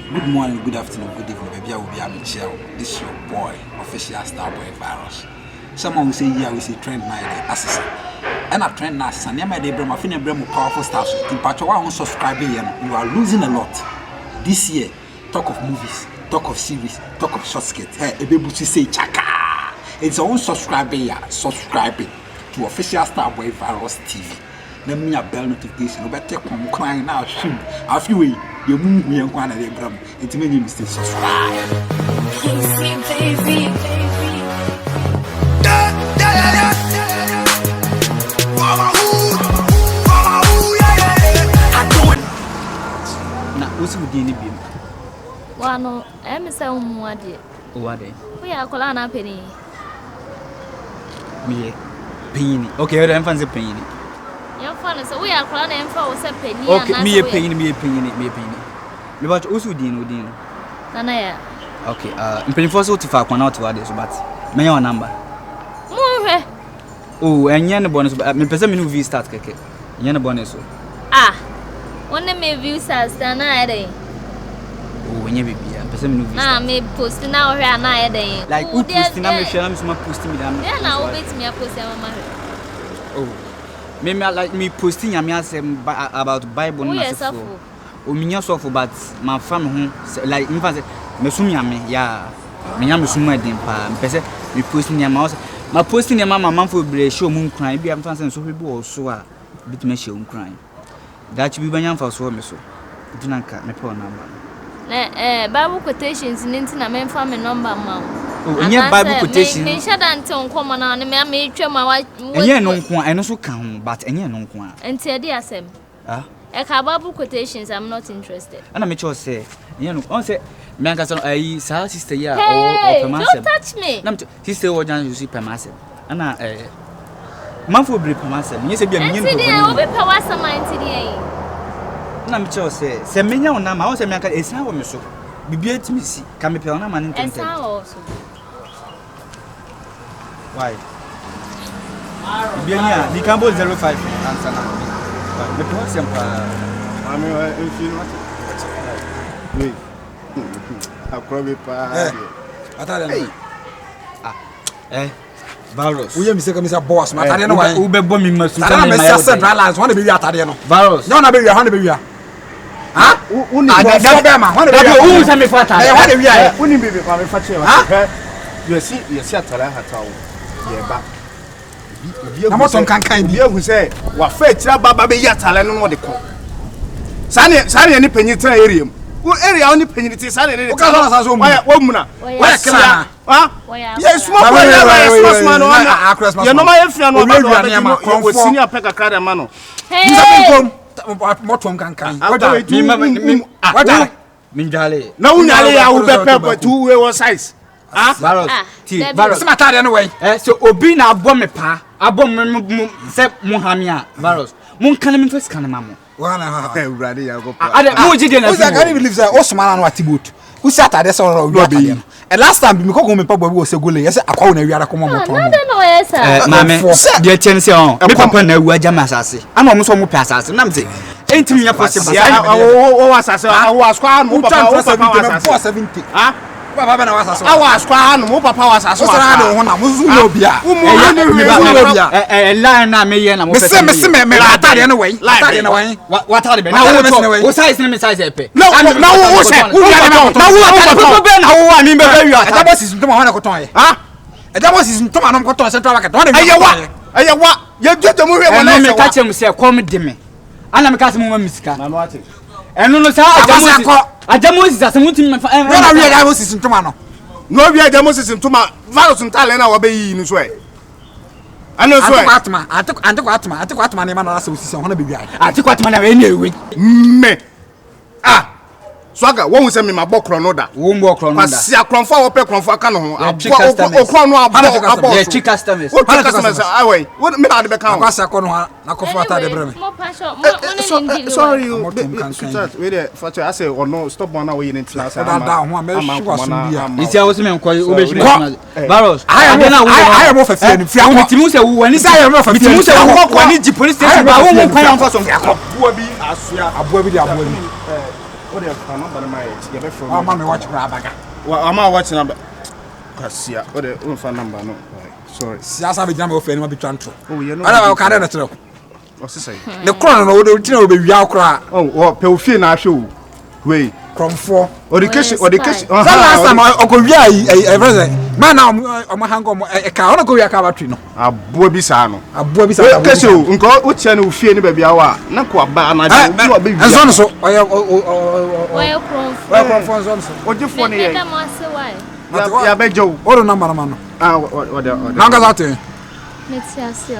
Good morning, good afternoon, good evening, baby. I will be Michelle. This is your boy, official Starboy Virus. Someone will say, yeah, we say trend night, assassin. And a trend now, Sunday, my day, Brahma, Finna Brahma, powerful stars. In Pachawa, on subscribe, you are losing a lot. This year, talk of movies, talk of series, talk of short skit. Hey, a baby to say, chaka. It's on subscribe to official Starboy Virus TV. Let me a bell notification. No better come crying now. Shoot, I feel you move me and one of them. It's made you mistake. Subscribe. Baby. Now, what's with the name? One, I'm saying, what day? We are Colana Penny. Me, Penny. Okay, I'm fancy Penny. Your father, so we are crying and for a penny. Okay, me a penny. Me watch also Dino. Nanaya. Okay, penny for so to far one out to others, but may your number. More. Oh, and yen bonus, me present me V start keke. Yen bonus. Ah, one may view says than I day. Oh, when you be present me V. Ah, me post now here and I day. Like, who posting I'm posting me down. Then I will bet me a post. Oh. Me like me posting about Bible na so. O minya so for but my family like me say me sum yame ya me nyam sum adin pa me pese me posting yama ma posting yama mama for bre show mu nkran bi am fancy so bi o so a bit me show nkran that bi banya fa so me so dinanka me pe number Bible quotations ninti me fa me number ma oh nye Bible quotation me shada nte nkomo na me twa ma enye no nko eno so ka ho but enye no nko a enti e dey asem Bible quotations I'm not interested ana me cho say enye no on say me anka say ayi sa sister ya or don't touch me na sister wo jan you see permasem ana manfo bre permasem nye say bia me nye no enti dey obi pe wasama enti dey na me cho say me nya ona ma o say me anka esan wo me so bibia etimi si ka me pe ona ma ne ntente why Biania, the Cambo 05 answer now. The person, I mean, if you not wait, I'll probably Virus. We have Mr. Boss, my Ube bombing must balance. Want to be Atariano. Virus. No, baby, 100 baby. Huh? Who sent me for that? Wouldn't be for you see, at Talahata. Yeah, I'm some kind who say, what fetch Baba Yatala no de call. Sani any penny area. What area only penny it is Sani? Womana. Yes, small man. You know my friend was senior Pekka Crada Mano. Hey, what one can what Minjali. No, I will be pepper 2 size. Virus matter anyway. So obi na abom me pa abom me se Muhammad virus mun kan me first kan mamo wana urade ya go pa ade mo jide na so can believe say Osman na watibot who sat at so obi and last time me ko me pa bobi wo se gole yes akwa na wiara ko mo to mo mame de chen se on me papa na wu agya masase ama mo so mo pa asase na me say entimi ya possible o asase o askwa mo papa 470 ah Papa na wasa so. Awa skwa no mo papa wasa so. Osara no ho na mo zu no bia. Line na me ye na mo pese. Me atade no wey. Atade na wey. What atade be? Na wo size na me size epe. Na wo she. Wo ya na wo. Na wo atade be na wo ani be be wi atade. Ejabo sisun to ma ho na koton ye. Ha? Ejabo sisun to ma no koton central market. Ayewa. Ye jojo mo hwe mo na se wa. Me ka chem se kom de me. Ana me ka se mo ma misika. Na no ate. Enu no sa Ajamosis asemuti me fa. Na we Ajamosis ntoma no. No we Ajamosis ntoma. Virus ntale na wo be yi ni so e. Ano so e. Atiko atma ne ma na so osisi ho na be wi ai. Atiko atma na we na ewe. Me. Ah. Swaga wo hu se me mabokro no da. Wo mbokro no da. Pasi akronfo wo pe kronfo aka no ho. Okro no abo. Yeah, cheap customers. What customers? Ah we. What me na de be kan. Akwasa ko no ha na kofa ata de breme. Sorry you. We dey for I say or no stop one we in internal say. Da ho me sure so bia. Isi awo se me nko we be shiri. Virus. I am ofa fie ni fia ko. Timu se wo wani say am ofa fie. Timu se wo ko ni ji police station ba wo mo pan am for so. Aboa bi asua. Aboa bi de aboa bi. What the fuck number my you be from mama watch Brabaga. Am I watching number? Kasia, what the phone number no. Sorry. Siasa be jam ofe no be twanto. Oh, you know. Ana ka dey na tro. What's he say? The crown no we tina we be wia kra. Oh, pe ofie na show. Wey. Kromfo. Education. Last time okowia everything. Man na o hango e ka ona ko wia ka batwi no. Aboa bi sa no. Kese o nko o tia na ofie ni ba bia wa na ko aba na de o be wia. Enzo so oya Kromfo enzo so. Ojefo ni ye. Meda mo ase why? Ya bejo. Oro number man no. Oda. Nanga zate. Metiase.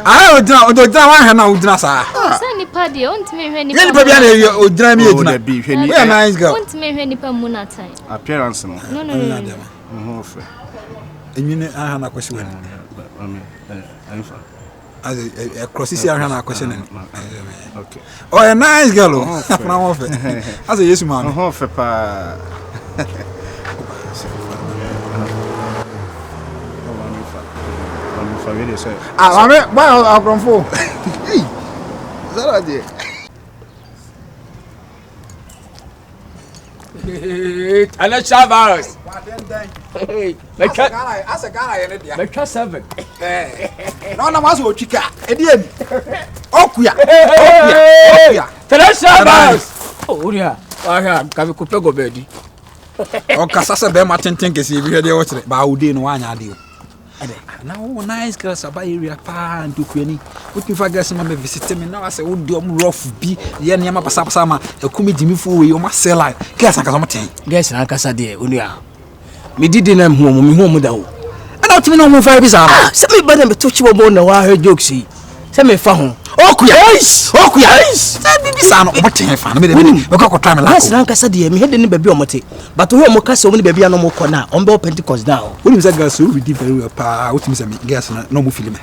Odina wan he na odina sa. Say nipa de ontime hwe nipa. Ye nipa bia na odina mi edina. We are nice girl. Ontime hwe nipa mu na time. Appearance no. No. Fe. Enyine aha na kwesi wani. Anfa. As a crossisi aha na kwesi nani. Okay. Oh, a nice girl. Na won fe. As a yesu man. Fe pa. Mame, why Kromfo? Hey. Zara de. Ana Chavas. Hey. Asa gala ye dia. Metwa 7. No na maso otwika. E dia bi. Okuya. Ana Chavas. Oh, uria. Aha, kabe kupe go bedi. O kasasa be ma tenten kesi bi hwede wo kire. Ba udi no wanya ade o. Na wo nice girls aba area pa ntukuani. Uti fa girls ma me visit me na wase wo di om rough bi ye ne ma pasa ma ekumi dimifo we o ma sell line. Girls aka so moten. Girls na kasa de onua. Me didi na hu mu da wo. Ana otimi na wo fa bi sa. Se me ba na me to chibo mo na wa ha jokes yi. Se me fa ho. Okuya. Sa bibi sa no moten fa na me ko try me la. Girls na kasa de me hede ne ba bi o mote. But wo mo kasa o ne ba bi na mo ko na on be Pentecost down. When you say girls so we very well pa what me say me girls na no mo film me.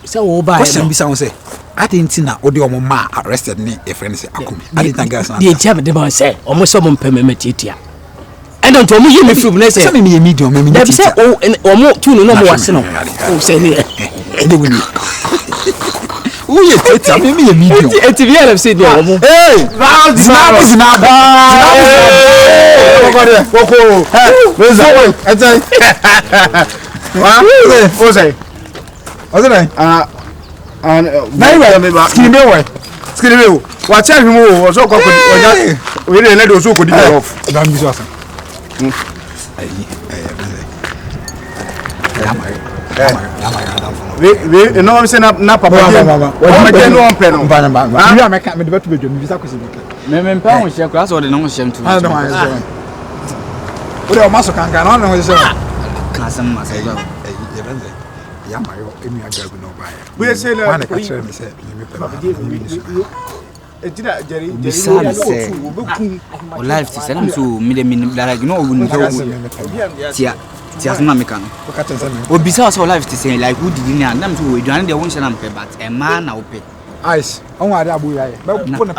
Say wo ba question bi sa won say atinti na odi omo ma arrested ni e friend say akumi. Atinti girls na. Dey tia me de ba say omo so mo mpem me titia. And don't me you me film na say. Say me medium me. Dey say omo tunu no mo wase no. O say ni. Ede woni. Uye tete me medium. Eti bi ala say dey omo. Hey! Zinabu. Koko. Weza. Etai. Wa? O say. Ozai. Na me ba. Skini me wo. Wa cha hwimo wo so kokodi oja. We dey na do so kokodi off. Da mi so asa. We no say na papa we dey no on pen no. We ameka me dey betu bedwo mi bisa kwesi bi. Me mpa ho hye kura so de no ho hye mtu. Ah no ha. O de o maso kanka no ho hye. Ka sam ma say ba. Ya mayo emi agagu no ba ya. We say na wana ka chere me say me pe. Ejira jeri o life ti salam so mi de min dara gino o wonu tia so na me kan O ka tense me. o bisa so life ti say like who did ni am so we duane de won shana mpe but e ma na wo pe Ice. On wa de abu ya ye. Ba ku na.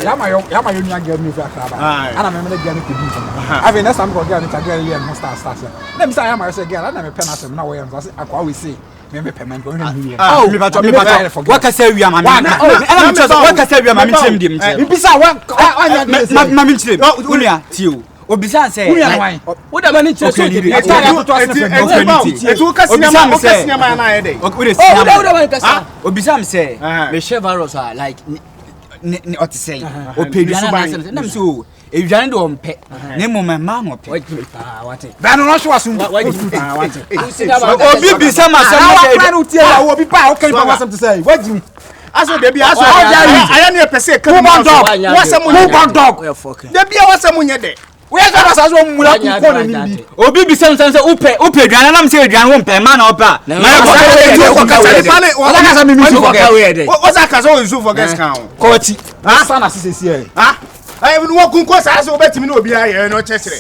Ya mayo ni agagu mi fi akraba. Ana me de gani ko di fo. Ave na sam ko gani ta gani le mo star. Na mi say ya mayo say gani na me pe na sem na wo ye so akwa we say me payment ko hunu ye. Me ba waka say wi ama me. Ana me so waka say wi ama me chim di me. Me bisa wa ma me chim. Unia tio. Obisa say wo da mani chire so di. Etu ka sinema na ye dey. O da mani kasa. Obisa me say me share virus like ne ot say. O peduana na me so ewiane de o mpe. Ne mo ma mo pe. Wate. Ba no so asun. Wate. Obi bisa ma sam na dey. Obi pa o kan pa wasam to say. Wajim. Aso de bia aso aya ne pese kan. Who dog. De bia wasam nye de. We are going to go mula ko na nimbi. Obi bi sem say upe aduane na me say aduane wo mpe ma na opa. Ma ko ka say mi so ka we dey. What ka say you for guest count. Ko ti. Sana sisi e. Ai no kun ko sa so betimi na obi aye no chekire.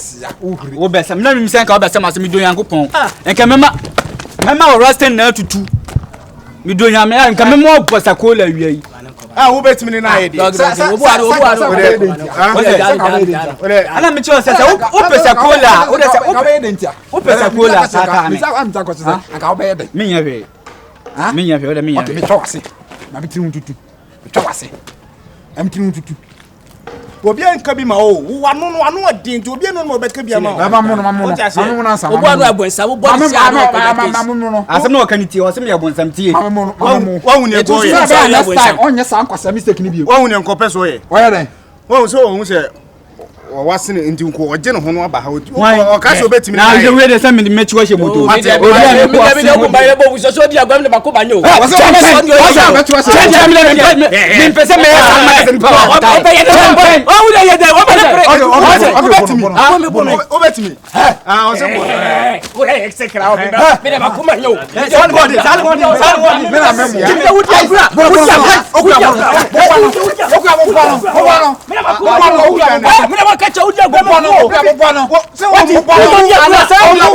Wo be sem na mi sen ka wo be sem asem do yankopon. Enka mema o roasting na tutu. Mi do nyame enka mema o posa cola wiai. Wo betimi na aye dey. Ana me cho say o pesa cola, o de say o pesa cola sa ka me. Am ta ko say anka obe dey. Me nya hwe. Me nya hwe o de me nya. Me twa wase. Na bi tinu tutu. Me twa wase. Am tinu tutu. obi anka bi ma o wano odin to obi no mo beka bi ma o mamu na asa obo anu abonsa wo bo si anu mamu no asem na wakaniti o sem ya bonsam tie mamu wahu ne go ye onye sa nkwasa mistake ni bi wahu ne nkopɛ so ye oya den wahu so wahu se wasene nti nko oje ne ho no aba ha o ka so betimi na je we de sem me mechi wo she moto obi anu ko bi de ko ba ye bo so so di agwam de ba ko ba nyo wasa me pese me sa ma se pa o be ye de o wu de ye de o betimi o se bo o he exekra o be de ba ko ma nyo sal go me na memo de wu di agura o kacha udi agwa no se wo mo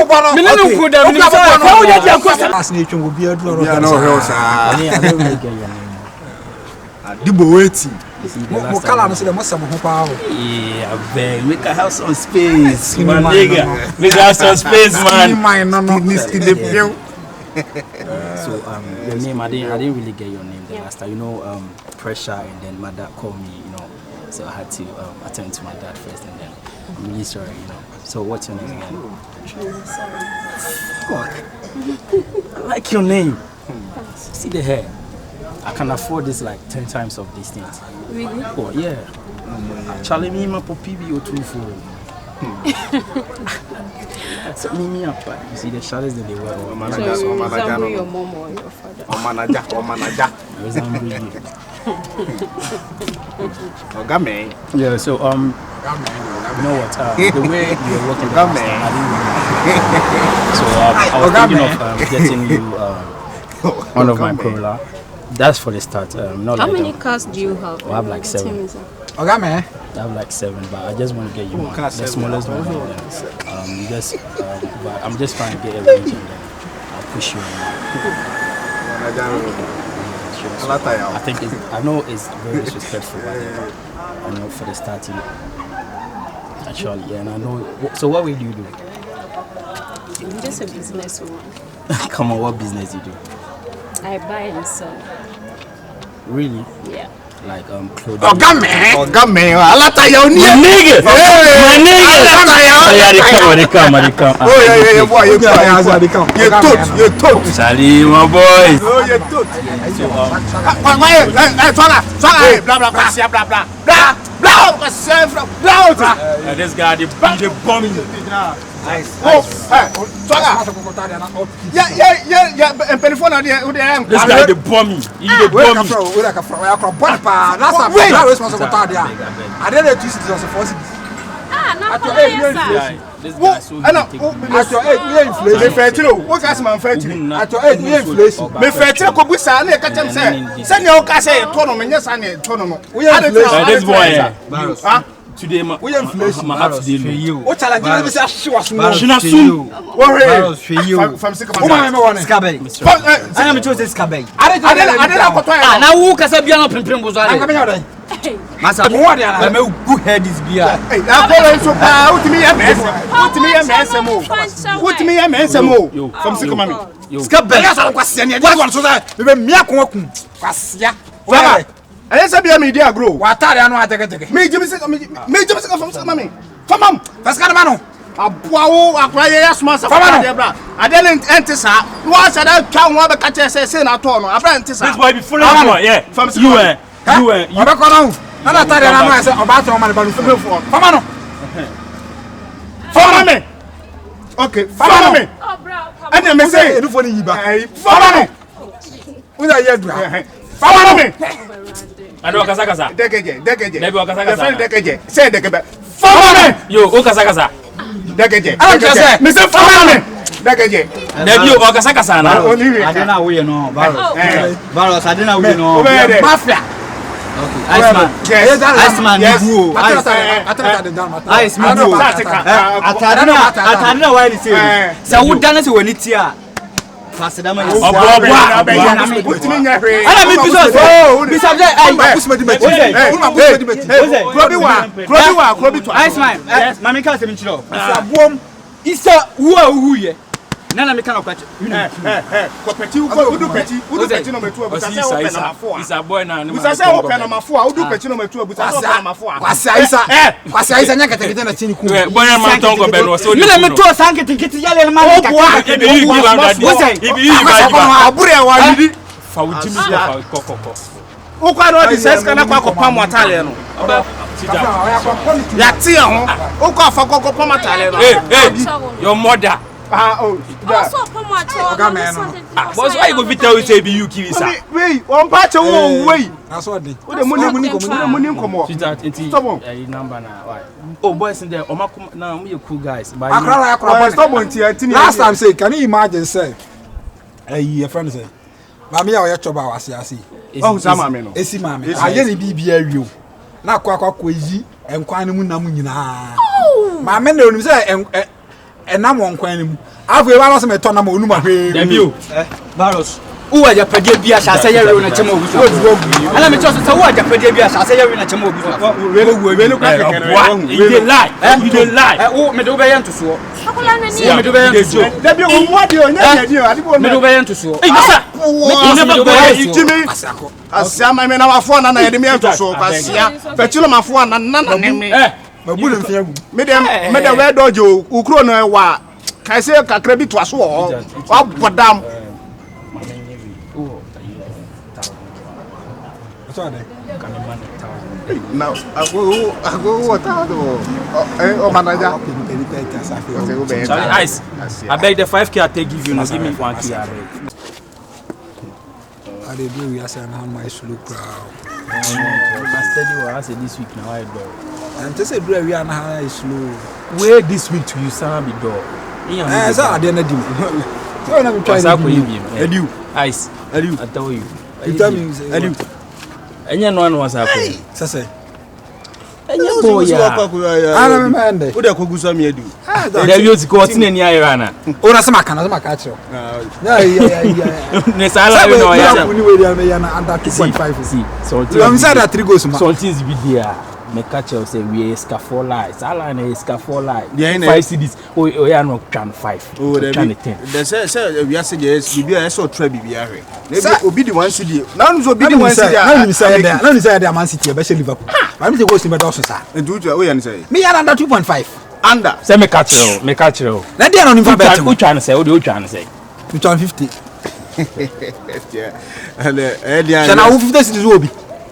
bono minenu ku da minenu se wo di agwa as na etwe obi adu ya no he sa dibo weti mo kala no se de mo se mo ho pa ho yeah beg we can have some space my nigga we can have some space man no the film so your name I didn't really get your name the last time, you know, pressure, and then my dad called me, you know, so I had to attend to my dad first, and then I'm really sorry, you know. So what's your name again? Fuck. I like your name. See the hair. I can afford this like 10 times of these things. Really? Oh yeah. Charlie me my poppy be too full. So me up. You see the shadows that they wear. So you resemble your mom or your father? O manager. Resemble you. Ogame. Yeah. So you know what? The way you were working, I didn't really. So I was thinking of getting you one of my Corolla. That's for the start. Not How like many cars do you have? I have like 7. Ogame. I have like 7, but I just want to get you one, the smallest one. But I'm just trying to get a range, and then I'll push you. I think I know it's very disrespectful, but I know for the starting. Actually, yeah, and I know. So what will you do? I'm just a businesswoman. Come on, what business you do? I buy and sell. Really? Yeah. Like clothing. Ogame. Alata ya oni. My nigga. They come. Oh yeah, boy, you told. Charlie, my boy. Oh, you told. Blah. This guy, the bomb. Yeah. And telephone this guy, the bomb. He the bomb. I didn't twist it as a force. This guy so at your age, inflation. What has man fetching? At your age, inflation. Me fetching could be sandy, catch him say. Send your cassette, tournament, yes, and a tournament. this boy. Today, we inflation. I have to deal with you. What shall I do? This is she was from Sycamore. I am choose this cabbage. I didn't now who can say piano pimpin was I Masa me good head is beer. Now so out to me a mess. From Sycamore. Scabell question. What one so that we me akon kwasia. I said, be a media grow. What are you not take? Me Jimmy from Sycamore. Come on, Pascal. a bow, a cry, smash of Famano. I didn't enter, sir. Once I don't count one, but catch a say, I told I ran to this boy be full of yeah. From you don't go down. I'm not tired of about your money, but Famano. Follow me. Okay, follow me. And then say, do for the back. Follow me. Who are you? Follow me. I know Kasakasa. Decade. Say decade. Follow me. You, Kasakasa. Decade. I just said, Mr. Follow me. Decade. Then you, Kasakasa. I don't know where you know. Barros, I don't know where you know. Mafia. Iceman. Iceman. Yes. I don't know why you say. So who done it when it's here? Faster man. Nana me kana kwache. Kopeti udu peti no metu abusa se open na mafo. Isa boy na. Busa se open na mafo a udu peti no metu abusa se open na mafo a. Kwasi Aisa nya kete na chini ku. Boy na man tongo be no so. Me na metu sankete yale na man kaka. Ibi yi ba. Abure wa yidi. Fa ujimi fa kokoko. Ukwa no di seska na kwa kopam watale no. Ya tie ho. Ukwa fa kopam watale no. Your mother. Boss, why you go fit tell you say be you kill sir? Wait, on patch wo wait. Na so dey. Wo de money komo. Number na why? Oh boys in there, now we cool guys. Akra stubborn ti. Last time say, can you imagine say? Your friend say. Mami ya o ye choba wase ase. Oh, sama me no. Esi mami. Aye ni bibia wiwo. Na kwa yi enkwan ne mu nam nyina. Mami na onum say enam wonkwan ne mu. Afu e ba no se me to na ma onum ahwe. Debio. Virus. Uwa ja pade bia sha se yare na chema ogu. Ala me choso se uwa ja pade bia sha se yare na chema ogu. We no kwa kekere. You dey lie. You dey lie. O me do be yan to so. Akola no ni. Me do be yan to so. Debio o mo ade o nya ade o ade bo me do be yan to so. Jimmy. Asia ma me na wafo na ye de me to so kwasia. Petilo mafo na na me. Babulu mfia gu. Me dem we doje ukuro no wa kai se kakra bi to aso wo. Wa bodam. Now, I go what manager. Sorry, Ice. I beg the 5K I take give you, no give me 1K. I dey do we as an my slow crowd. I steady what I say this week now I do. And just say do we are na slow. Where this week to you sound be door. So I dey na dim. So na me try to Edu. Ice. Edu. I tell you. You tell me Edu. Enya no one was happen. Sase. Enya boy ya. Ana me mande. Wo de kogusa me Edu. There you go tin ani ayra na. O na se maka achiro. Yeah. Ne sala we no ya. Ni we dey na under 2.5. See. So you say that 3 goals ma. So things be there. Me catch you say we scaffold light. Sala na scaffold light. 5 CDs. Oh ya no tran 5. Oh, tran 10. They say we are say yes, bibia so try bibia hwe. Obi di 1 CD. Now no obi di 1 CD. Now you say there. Now you say there Man City e be Liverpool. Why me say go see me do so sa. Endu we yan say. Me ya under 2.5. Under. Say me catch you. Na dey no nimfa bet. Who trying say? Who dey trying say? 250. Yeah. Dia. Say na 50 cities obi.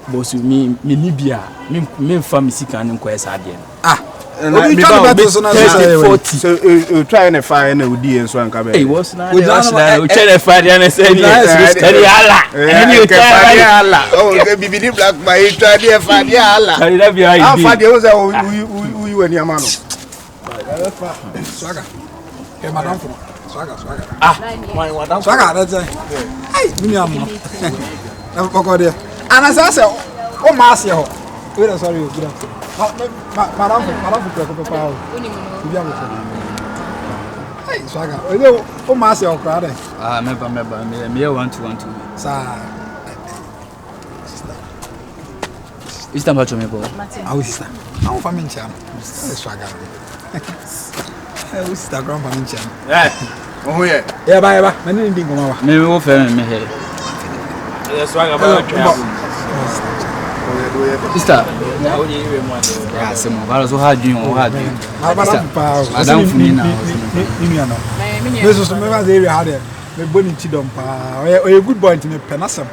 Boss me Libya. Me fam sika ne nko esa de. Obi try bet so na say 40. So you try and fire na odi enso anka be. Hey, what's na? We try and fire na say ni. Eri ala. Ni you try ala. Oh, the bibidi black my try dey fire ala. Carry that be ID. Afa dey o say we wani ama no. Swaga. Ke madam for. Swaga. My madam. Swaga that's it. Hey, me am. Na poko dey. Ana say o ma se ho. We sorry, good afternoon. Madam for papa. Bibi am for. Hey, Swaga. O ma se ho kra dey. Member me 1212. Sa Sister Macho me boy. Awu sister. Awu family cham. Swaga. Awu sister grand family cham. Oh yeah. Yeah, ba. Na ni ndi ngoma wa. Me wo fe me he. Yes, Swagger ba. Sister. Yeah, se mo balo so ha dwun o ha dwun. Madam funi na. Ni ana. Me so me ma say we ha there. Me boni ti dom pa. Oye good boy me penasem.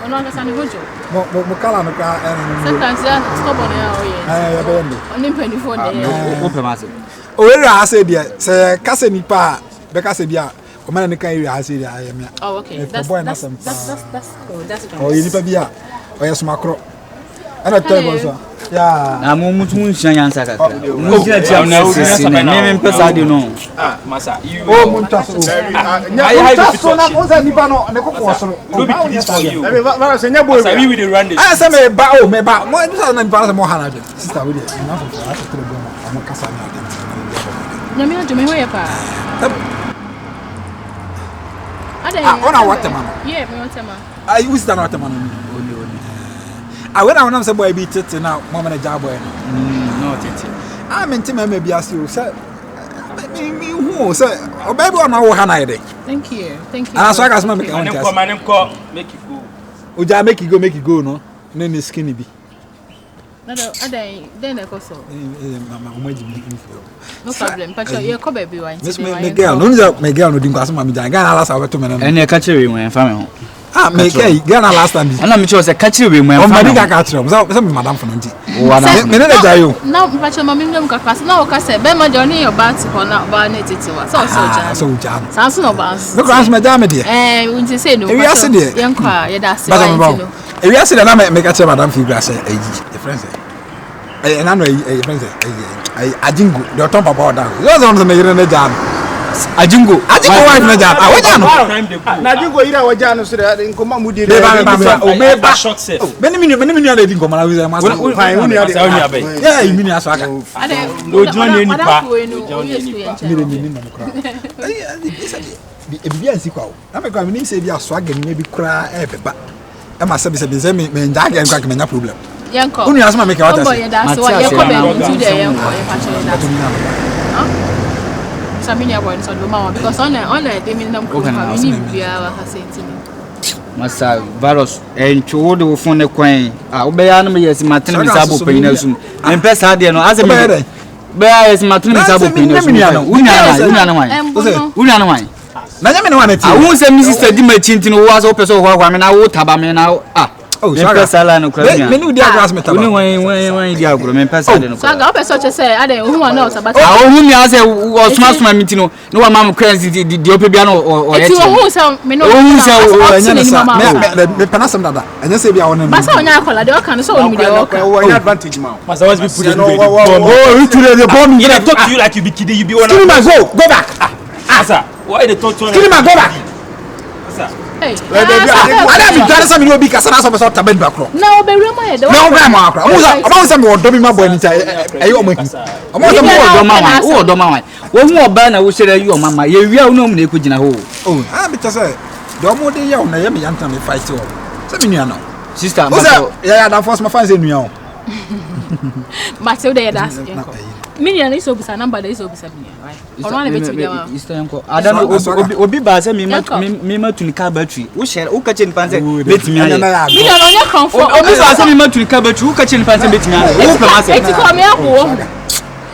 Ono anga sani gojo. Mo kala no ka Sometimes ya stop on ya oye. ya be ndo. Oni mpani phone dey. Wo pe ma se. O we ra say there. Se ka se nipa be ka se bia. O ma na kan we ha say there ayemia. Oh okay. That's cool. That's it. O yi nipa bia. O yes makro. Ana tell go so. Yeah. Na mo mutu nhia yansa kakra. Mo gina ti am na o me pesa de no. Masa. O mo ntaso. I so na o za nipa no ne kokko so. No be this for you. Let me say nya boy. Sabi we dey run this. I say me ba me ba. Mo do na nipa mo hana de. Sister we dey. Na for I say tell go mo kasa na de. Nyame ajo me hoye pa. Ona waterman. Yeah, me waterman. I use that waterman only. I when I say boy be tete na mama na job boy. No tete. I mean to me be as you say me who say o baby o na wo ha na ide. Thank you. Thank you. And so I got some make on test. Make it go. Oja make it go no. No ni skinny be. No, then I go so. Mama o maji me feel. No problem. But you come baby wine. Miss me girl, no me girl no din kwaso ma me jan. Ga na last we to me no. Ene ka chere we fa me ho. Ah, me girl, ga na last time. Ana me chere say ka chere we mo O fa. ma di ka chere. So me madam for nti. Me ne da yo. Now but your mama no ka class. Now ka say be ma journey your bat ko na ba na tete wa. So ja. So ja. Sanso no ba. No class me jam me de. Unti say no. E wi ase de. Yen kwa ye da se Ba wine no. E wi ase de na me ka chere madam fi grass eji. The friends eh na no eh friends eh ajingo the top about that. You don't me yire na jam. Ajingo wife na jam. Ah, we jam. Na jingo ira wa jam so de nkoma mu di Be ba o me ba short set. Many na dey nkoma na we say ma. Fine, uni ade. Yeah, you mean aso aka. Ade. No join any pa. Mini na kra. E bibia nsi kwa o. Na me kwa me ni say bi aso aga ni bi kra e beba. E ma se bi se me nja ga nkwa ke menya problem. Yanko. Unu asma make out. Boy, that's why you come back to the yanko e pa chere that. Samini boy so do mama because on they mean them ko pa we ni bia wa ka senti. Masa virus encho wo de fon ne kwan wo be ya no me yes matene mi sabo pan na sum en pesa de no ase me be ya yes matene mi sabo pan na sum unya na wan na nya me no wan ti awu se mi sister di ma chinti no wo ase wo pese wo kwa me na wo taba me na oh so pesa la no kwa me ni di agras me taba uni wan di agro me pesa de no so ga pesa che say ade ohu wa na o sabata ohu mi ase wo sma mi ti no no wa mam crazy di ope bia no o ye ti ohu se me no ohu se o nya na me panasem dada enya se bia wona basa onya akola de o kan so o mi de o kan o any advantage ma. Must always be putting oh you to the bomb you talk to you like you be kidding you be one. Kill my go back Asa, why they talk to you? Kill my go back. hey ada mi dare sa mi no bi ka sana so be so ta ben ba kro na o be remo he de na o ba ma akra o sa mi odo mi ma bo ani ta e o ma ki o mo wo do ma wan wo hu oba na wo shere yi o mama ye wi a wo no mu na eku gina ho oh ah bi ta say do mo de ya o na ye me yanta me fight o se mi nua no sister o sa ya da force ma fan se nua o Matthew de da se yanko Minian is obisa number is obisa minian right ono na beti bia sister yanko adano obi ba se mi ma tuni ka battery wo shere wo ka che nipa se beti mi aye minian onya comfort obi ba se mi ma tuni ka battery wo ka che nipa se beti mi aye wo pe ma se eti ko me ako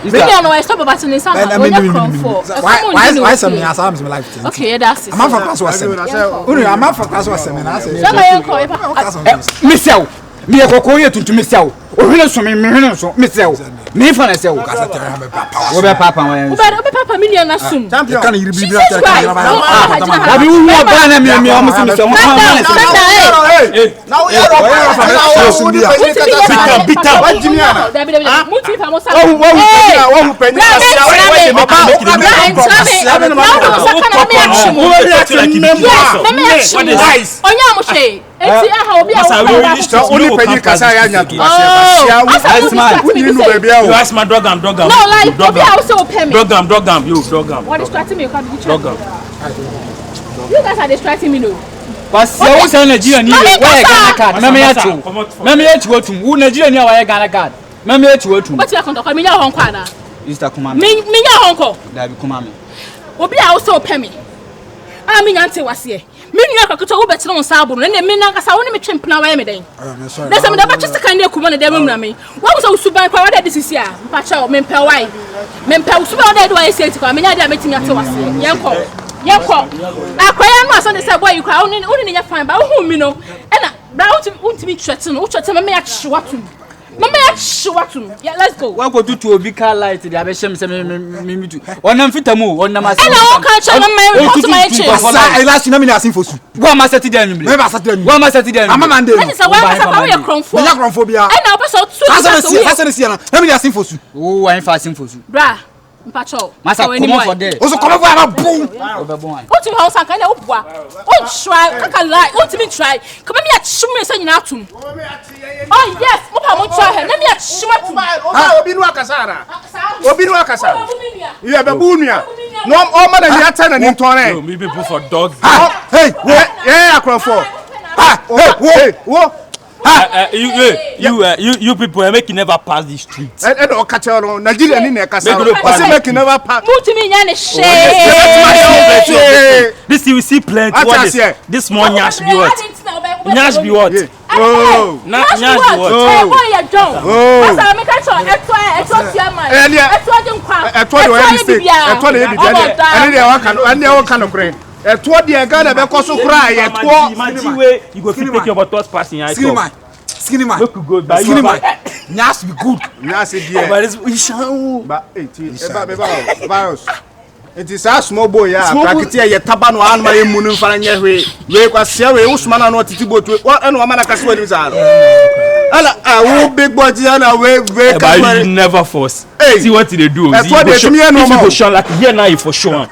minian no stop about ni sa onya comfort why some me asa me life okay that's it am for class was unu am for class was na say so na yanko misel mi e kokko ye tuntu misel o hwene so me hwene so misel me fa na sel kasa tere ha me papa wo be papa wa o be papa minian na sum champion kan yiri bibia tere kan yira ba abi wu oba na mi o mo se misel mo fa na na o yero fa bita wa jimiana muti fa mo sa wo penny onya mo she eti aha obi a only penny kasa ya nya to asia wo ni no baby you ask my dog am no like obi a so pay me dog am you dog am what distracting me you can't be dog am you guys are distracting me no Wasi wo se Nigeria ni we Ghana card me ya chi wotum wo Nigeria ni wa Ghana card me ya chi wotum what you account ko me nya hon kwa na Mr. Kumame me nya hon ko da bi Kumame obi a so pay me a me nya nte wase me nua kakoto wo betre on saabo no me na nkasa wo ne me twempena wa me den na se me da ba twese kan ne kuma ne da memuna me wo so suban kwa wa da disisi a mpacha me mpa wai me mpa suban wa da do wa esi enti kwa me nya da metimi ate wase yenko akwaya no aso ne se boy you kwa oni ne nya fine ba wo hu mi no e na bra untimi twete no wo twete me ya hyewatum mama ya hyewatum yeah let's go wa ko tutu obi car light dey abeshem se me mitu onam fitamu onam ase e na wo kan cha mama report my che asa I last na me na asin fosu wa ma seti dey anwumre me ba seti dey wa ma seti dey mama man dey no say wa sa we kronfo me ya kronfo bia e na opeso tu asa si na me na asin fosu wo wa fa asin fosu bra mpacho masa come for there o so come for am boom obebon ai o ti ho san kan na obua o try kaka lie o ti me try come me achime se nyina atum oh yes mo pa mo try he na me achime atum obi nu akasara obi nu akasara you be bunua no o ma na ni ata na ni ntore no me people for dog hey yeah akrofo hey wo You people make you never pass the street. And all catch on Nigeria in the castle. Make you never pass. This you see plenty. This morning Nyash be what? Nyash be what? Oh, Nyash be what? You go take your bottles passing. Skinny man. Look good. Skinny man. Nyash be good. Nyash is here. But it's virus. It is a small boy, yeah. Prakitia, ye tabano, and my moon and Faranya. We was Sierra, Usman, and what to go to what and woman can swear is out. I will big boy, Diana, we never force. See what they do. That's what they do. Like here now, for sure.